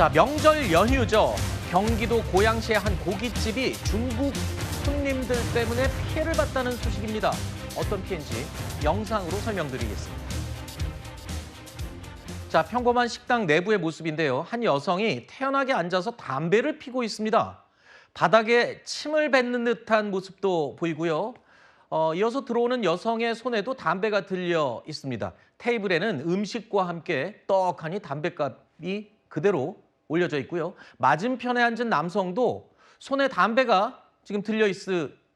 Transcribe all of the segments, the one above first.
자, 명절 연휴죠. 경기도 고양시의 한 고깃집이 중국 손님들 때문에 피해를 봤다는 소식입니다. 어떤 피해인지 영상으로 설명드리겠습니다. 자, 평범한 식당 내부의 모습인데요. 한 여성이 태연하게 앉아서 담배를 피고 있습니다. 바닥에 침을 뱉는 듯한 모습도 보이고요. 이어서 들어오는 여성의 손에도 담배가 들려 있습니다. 테이블에는 음식과 함께 떡하니 담배값이 그대로 올려져 있고요. 맞은편에 앉은 남성도 손에 담배가 지금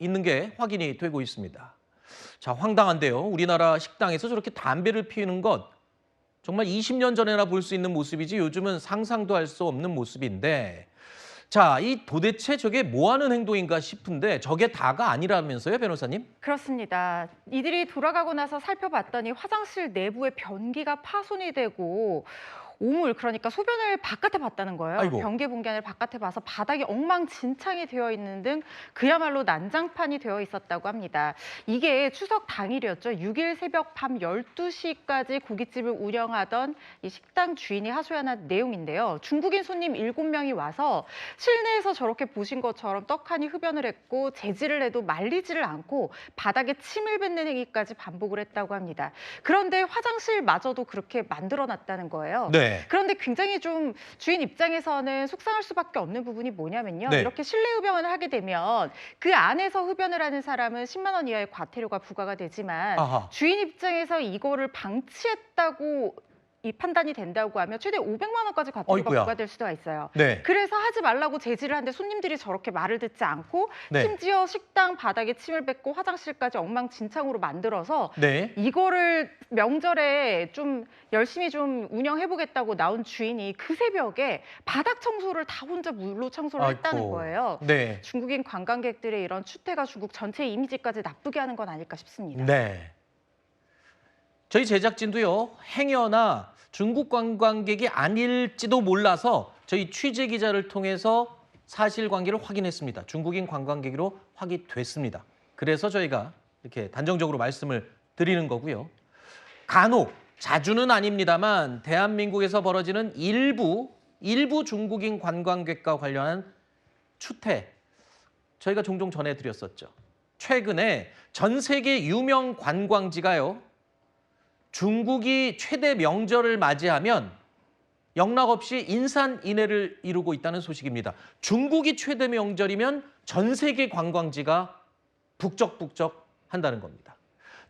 있는 게 확인이 되고 있습니다. 자, 황당한데요. 우리나라 식당에서 저렇게 담배를 피우는 것 정말 20년 전에나 볼 수 있는 모습이지 요즘은 상상도 할 수 없는 모습인데, 자, 도대체 저게 뭐 하는 행동인가 싶은데 저게 다가 아니라면서요, 변호사님? 그렇습니다. 이들이 돌아가고 나서 살펴봤더니 화장실 내부에 변기가 파손이 되고 오물, 그러니까 소변을 바깥에 봤다는 거예요. 아이고. 변기 봉변을 바깥에 봐서 바닥이 엉망진창이 되어 있는 등 그야말로 난장판이 되어 있었다고 합니다. 이게 추석 당일이었죠. 6일 새벽 밤 12시까지 고깃집을 운영하던 이 식당 주인이 하소연한 내용인데요. 중국인 손님 7명이 와서 실내에서 저렇게 보신 것처럼 떡하니 흡연을 했고 제지를 해도 말리지를 않고 바닥에 침을 뱉는 행위까지 반복을 했다고 합니다. 그런데 화장실마저도 그렇게 만들어놨다는 거예요. 네. 그런데 굉장히 좀 주인 입장에서는 속상할 수밖에 없는 부분이 뭐냐면요. 네. 이렇게 실내 흡연을 하게 되면 그 안에서 흡연을 하는 사람은 10만 원 이하의 과태료가 부과가 되지만 아하. 주인 입장에서 이거를 방치했다고 이 판단이 된다고 하면 최대 500만 원까지 과태료가 어이구야. 부과될 수가 있어요. 네. 그래서 하지 말라고 제지를 하는데 손님들이 저렇게 말을 듣지 않고 네. 심지어 식당 바닥에 침을 뱉고 화장실까지 엉망진창으로 만들어서 네. 이거를 명절에 좀 열심히 좀 운영해보겠다고 나온 주인이 그 새벽에 바닥 청소를 다 혼자 물로 청소를 했다는 아이고. 거예요. 네. 중국인 관광객들의 이런 추태가 중국 전체 이미지까지 나쁘게 하는 건 아닐까 싶습니다. 네. 저희 제작진도요, 행여나 중국 관광객이 아닐지도 몰라서 저희 취재 기자를 통해서 사실관계를 확인했습니다. 중국인 관광객으로 확인됐습니다. 그래서 저희가 이렇게 단정적으로 말씀을 드리는 거고요. 간혹, 자주는 아닙니다만 대한민국에서 벌어지는 일부 중국인 관광객과 관련한 추태, 저희가 종종 전해드렸었죠. 최근에 전 세계 유명 관광지가요, 중국이 최대 명절을 맞이하면 영락없이 인산인해를 이루고 있다는 소식입니다. 중국이 최대 명절이면 전 세계 관광지가 북적북적 한다는 겁니다.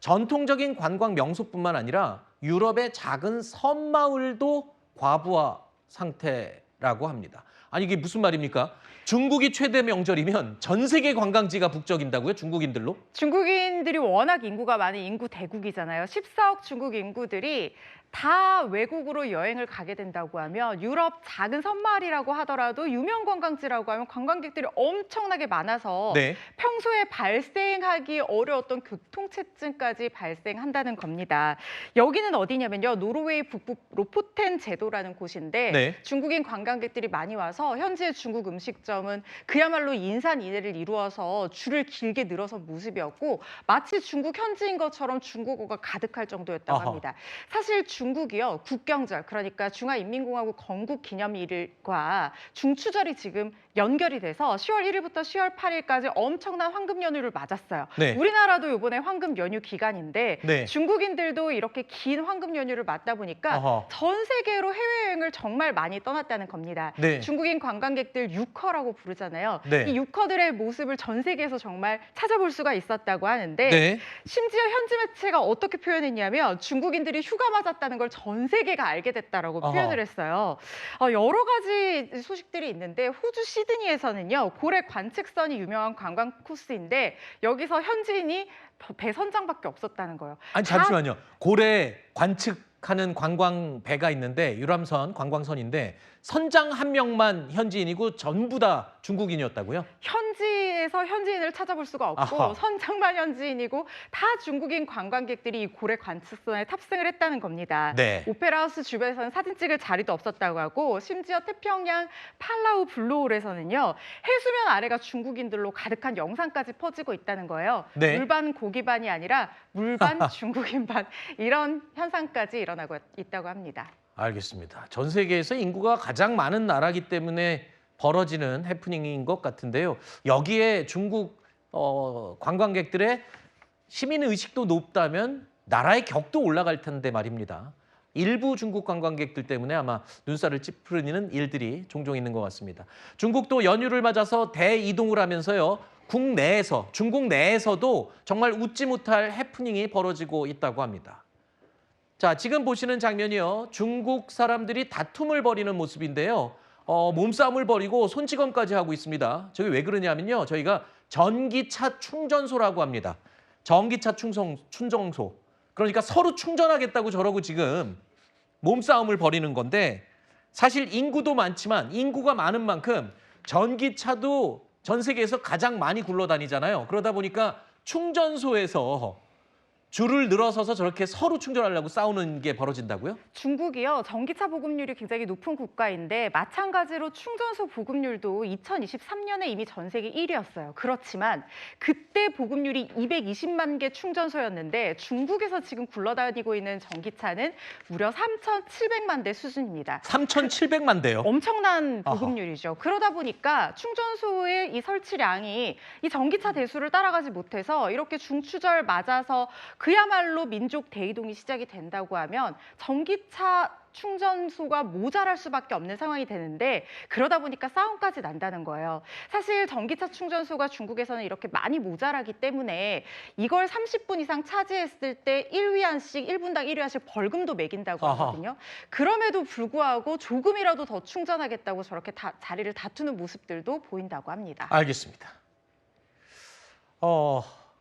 전통적인 관광 명소뿐만 아니라 유럽의 작은 섬마을도 과부하 상태라고 합니다. 아니, 이게 무슨 말입니까? 중국이 최대 명절이면 전 세계 관광지가 북적인다고요? 중국인들로? 중국인들이 워낙 인구가 많은 인구 대국이잖아요. 14억 중국 인구들이 다 외국으로 여행을 가게 된다고 하면 유럽 작은 섬마을이라고 하더라도 유명 관광지라고 하면 관광객들이 엄청나게 많아서 네. 평소에 발생하기 어려웠던 교통체증까지 발생한다는 겁니다. 여기는 어디냐면요. 노르웨이 북부 로포텐 제도라는 곳인데 네. 중국인 관광객들이 많이 와서 현지의 중국 음식점은 그야말로 인산인해를 이루어서 줄을 길게 늘어선 모습이었고 마치 중국 현지인 것처럼 중국어가 가득할 정도였다고 아하. 합니다. 사실 중국이요. 국경절, 그러니까 중화인민공화국 건국기념일과 중추절이 지금 연결이 돼서 10월 1일부터 10월 8일까지 엄청난 황금 연휴를 맞았어요. 네. 우리나라도 이번에 황금 연휴 기간인데 네. 중국인들도 이렇게 긴 황금 연휴를 맞다 보니까 아하. 전 세계로 해외여행을 정말 많이 떠났다는 겁니다. 네. 중국인 관광객들 유커라고 부르잖아요. 네. 이 유커들의 모습을 전 세계에서 정말 찾아볼 수가 있었다고 하는데 네. 심지어 현지 매체가 어떻게 표현했냐면 중국인들이 휴가 맞았다는 걸 전 세계가 알게 됐다라고 어허. 표현을 했어요. 여러 가지 소식들이 있는데 호주 시드니에서는요. 고래 관측선이 유명한 관광 코스인데 여기서 현지인이 배 선장밖에 없었다는 거예요. 아니, 다 잠시만요. 고래 관측하는 관광 배가 있는데 유람선, 관광선인데 선장 한 명만 현지인이고 전부 다 중국인이었다고요? 현지에서 현지인을 찾아볼 수가 없고 아하. 선장만 현지인이고 다 중국인 관광객들이 이 고래 관측선에 탑승을 했다는 겁니다. 네. 오페라 하우스 주변에서는 사진 찍을 자리도 없었다고 하고 심지어 태평양 팔라우 블루홀에서는요. 해수면 아래가 중국인들로 가득한 영상까지 퍼지고 있다는 거예요. 네. 물반 고기반이 아니라 물반 중국인반 이런 현상까지 일어나고 있다고 합니다. 알겠습니다. 전 세계에서 인구가 가장 많은 나라이기 때문에 벌어지는 해프닝인 것 같은데요. 여기에 중국 관광객들의 시민 의식도 높다면 나라의 격도 올라갈 텐데 말입니다. 일부 중국 관광객들 때문에 아마 눈살을 찌푸리는 일들이 종종 있는 것 같습니다. 중국도 연휴를 맞아서 대이동을 하면서요. 국내에서, 중국 내에서도 정말 웃지 못할 해프닝이 벌어지고 있다고 합니다. 자, 지금 보시는 장면이요. 중국 사람들이 다툼을 벌이는 모습인데요. 몸싸움을 벌이고 손찌검까지 하고 있습니다. 저게 왜 그러냐면요. 저희가 전기차 충전소라고 합니다. 전기차 충전소. 그러니까 서로 충전하겠다고 저러고 지금 몸싸움을 벌이는 건데 사실 인구도 많지만 인구가 많은 만큼 전기차도 전 세계에서 가장 많이 굴러다니잖아요. 그러다 보니까 충전소에서 줄을 늘어서서 저렇게 서로 충전하려고 싸우는 게 벌어진다고요? 중국이요, 전기차 보급률이 굉장히 높은 국가인데 마찬가지로 충전소 보급률도 2023년에 이미 전 세계 1위였어요. 그렇지만 그때 보급률이 220만 개 충전소였는데 중국에서 지금 굴러다니고 있는 전기차는 무려 3,700만 대 수준입니다. 3,700만 대요. 엄청난 보급률이죠. 그러다 보니까 충전소의 이 설치량이 이 전기차 대수를 따라가지 못해서 이렇게 중추절 맞아서 그야말로 민족 대이동이 시작이 된다고 하면 전기차 충전소가 모자랄 수밖에 없는 상황이 되는데 그러다 보니까 싸움까지 난다는 거예요. 사실 전기차 충전소가 중국에서는 이렇게 많이 모자라기 때문에 이걸 30분 이상 차지했을 때 1위안씩 1분당 1위안씩 벌금도 매긴다고 하거든요. 그럼에도 불구하고 조금이라도 더 충전하겠다고 저렇게 자리를 다투는 모습들도 보인다고 합니다. 알겠습니다.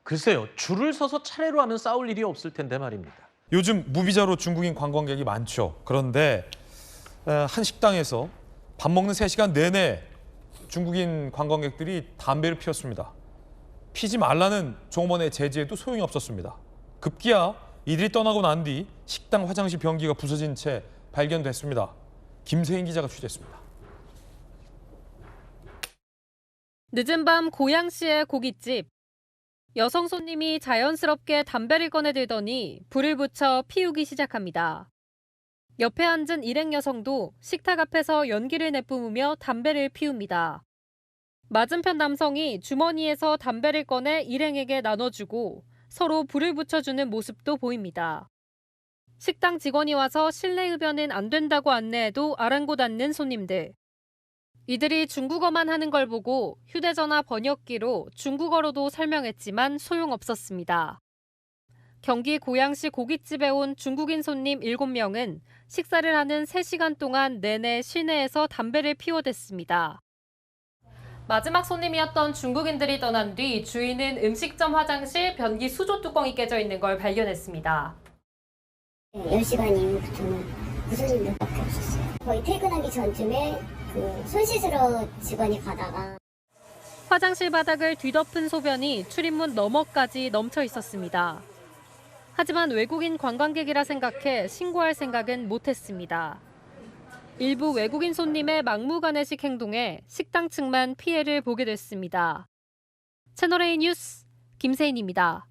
글쎄요. 줄을 서서 차례로 하면 싸울 일이 없을 텐데 말입니다. 요즘 무비자로 중국인 관광객이 많죠. 그런데 한 식당에서 밥 먹는 3시간 내내 중국인 관광객들이 담배를 피웠습니다. 피지 말라는 종업원의 제지에도 소용이 없었습니다. 급기야 이들이 떠나고 난 뒤 식당 화장실 변기가 부서진 채 발견됐습니다. 김세인 기자가 취재했습니다. 늦은 밤 고양시의 고깃집. 여성 손님이 자연스럽게 담배를 꺼내 들더니 불을 붙여 피우기 시작합니다. 옆에 앉은 일행 여성도 식탁 앞에서 연기를 내뿜으며 담배를 피웁니다. 맞은편 남성이 주머니에서 담배를 꺼내 일행에게 나눠주고 서로 불을 붙여주는 모습도 보입니다. 식당 직원이 와서 실내 흡연은 안 된다고 안내해도 아랑곳 않는 손님들. 이들이 중국어만 하는 걸 보고 휴대전화 번역기로 중국어로도 설명했지만 소용없었습니다. 경기 고양시 고깃집에 온 중국인 손님 7명은 식사를 하는 3시간 동안 내내 실내에서 담배를 피워댔습니다. 마지막 손님이었던 중국인들이 떠난 뒤 주인은 음식점 화장실 변기 수조 뚜껑이 깨져 있는 걸 발견했습니다. 10시간 이후부터는 무슨 일밖에 없었어요. 거의 퇴근하기 전쯤에 손 씻으러 직원이 가다가 화장실 바닥을 뒤덮은 소변이 출입문 너머까지 넘쳐 있었습니다. 하지만 외국인 관광객이라 생각해 신고할 생각은 못했습니다. 일부 외국인 손님의 막무가내식 행동에 식당 측만 피해를 보게 됐습니다. 채널A 뉴스 김세인입니다.